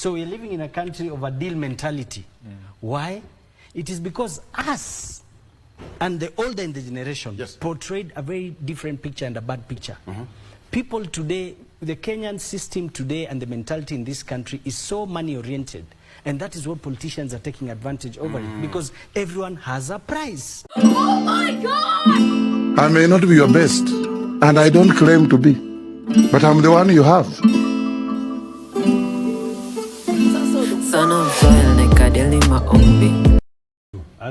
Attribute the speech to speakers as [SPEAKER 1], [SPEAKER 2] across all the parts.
[SPEAKER 1] So we're living in a country of a deal mentality. Why? It is because us and the older in the generation portrayed a very different picture and a bad picture. People today, the Kenyan system today and the mentality in this country is so money-oriented. And that is what politicians are taking advantage over it, because everyone has a price.
[SPEAKER 2] Oh my God!
[SPEAKER 3] I may not be your best, and I don't claim to be, but I'm the one you have.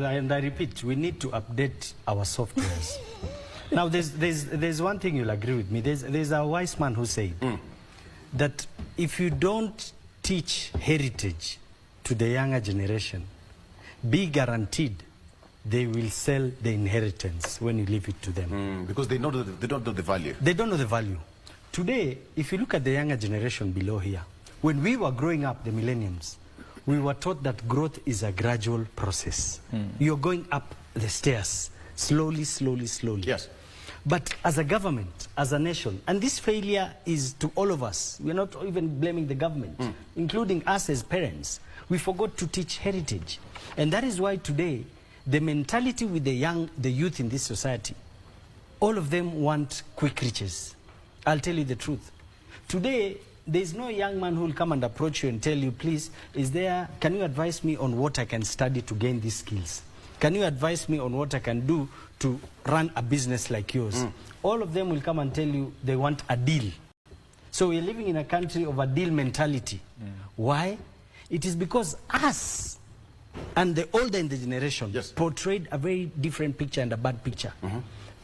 [SPEAKER 1] And I repeat, we need to update our softwares. Now, there's one thing you'll agree with me. There's a wise man who said that if you don't teach heritage to the younger generation, be guaranteed they will sell the inheritance when you leave it to them.
[SPEAKER 4] Because they don't know the value.
[SPEAKER 1] They don't know the value. Today, if you look at the younger generation below here, when we were growing up, the millenniums, we were taught that growth is a gradual process. You're going up the stairs, slowly, slowly, slowly.
[SPEAKER 4] Yes.
[SPEAKER 1] But as a government, as a nation, and this failure is to all of us, we're not even blaming the government, including us as parents, we forgot to teach heritage. And that is why today, the mentality with the youth in this society, all of them want quick riches. I'll tell you the truth. Today, there's no young man who will come and approach you and tell you, please, can you advise me on what I can study to gain these skills? Can you advise me on what I can do to run a business like yours? All of them will come and tell you they want a deal. So we're living in a country of a deal mentality. Why? It is because us and the older in the generation portrayed a very different picture and a bad picture.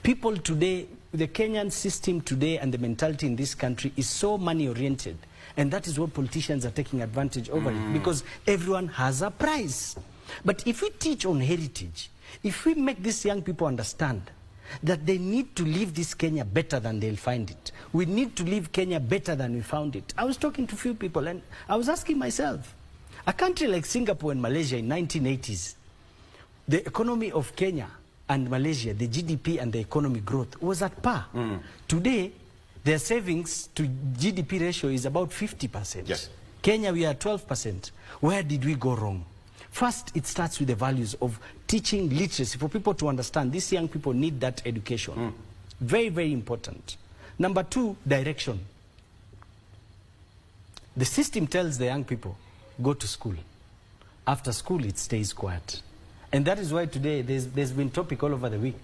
[SPEAKER 1] People today, the Kenyan system today and the mentality in this country is so money-oriented. And that is what politicians are taking advantage over it, because everyone has a price. But if we teach on heritage, if we make these young people understand that they need to leave this Kenya better than they'll find it, we need to leave Kenya better than we found it. I was talking to a few people and I was asking myself, a country like Singapore and Malaysia in 1980s, the economy of Kenya and Malaysia, the GDP and the economy growth was at par. Today, their savings to GDP ratio is about 50%.
[SPEAKER 4] Yes.
[SPEAKER 1] Kenya, we are 12%. Where did we go wrong? First, it starts with the values of teaching literacy for people to understand. These young people need that education. Very, very important. Number two, direction. The system tells the young people, go to school. After school, it stays quiet. And that is why today there's been topic all over the week.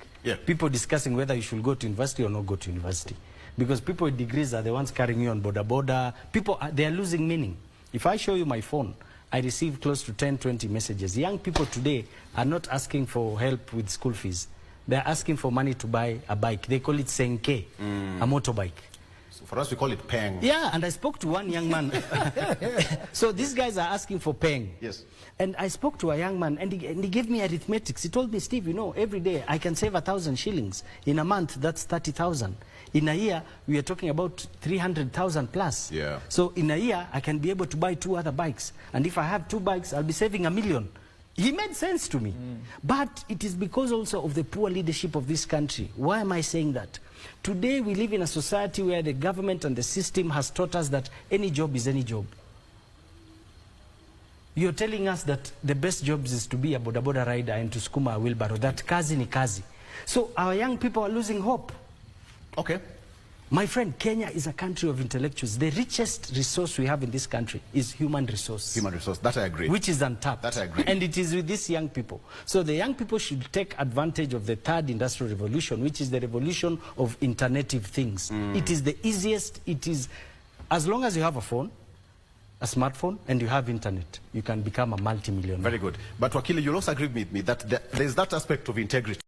[SPEAKER 1] People discussing whether you should go to university or not go to university. Because people with degrees are the ones carrying you on border. People, they are losing meaning. If I show you my phone, I receive close to 10, 20 messages. Young people today are not asking for help with school fees. They're asking for money to buy a bike. They call it senke, a motorbike.
[SPEAKER 4] So for us, we call it peng.
[SPEAKER 1] Yeah, and I spoke to one young man. So these guys are asking for peng.
[SPEAKER 4] Yes.
[SPEAKER 1] And I spoke to a young man, and he gave me arithmetics. He told me, Steve, you know, every day I can save 1,000 shillings. In a month, that's 30,000. In a year, we are talking about 300,000 plus.
[SPEAKER 4] Yeah.
[SPEAKER 1] So in a year, I can be able to buy 2 other bikes. And if I have 2 bikes, I'll be saving 1 million. He made sense to me. But it is because also of the poor leadership of this country. Why am I saying that? Today, we live in a society where the government and the system has taught us that any job is any job. You're telling us that the best jobs is to be a boda rider and to skuma a wheelbarrow. That kazi ni kazi. So our young people are losing hope.
[SPEAKER 4] Okay.
[SPEAKER 1] My friend, Kenya is a country of intellectuals. The richest resource we have in this country is human resource.
[SPEAKER 4] Human resource, that I agree.
[SPEAKER 1] Which is untapped.
[SPEAKER 4] That I agree.
[SPEAKER 1] And it is with these young people. So the young people should take advantage of the third industrial revolution, which is the revolution of internetive things. It is the easiest, as long as you have a phone, a smartphone, and you have internet, you can become a multi-millionaire.
[SPEAKER 4] Very good. But Wakili, you'll also agree with me that there is that aspect of integrity.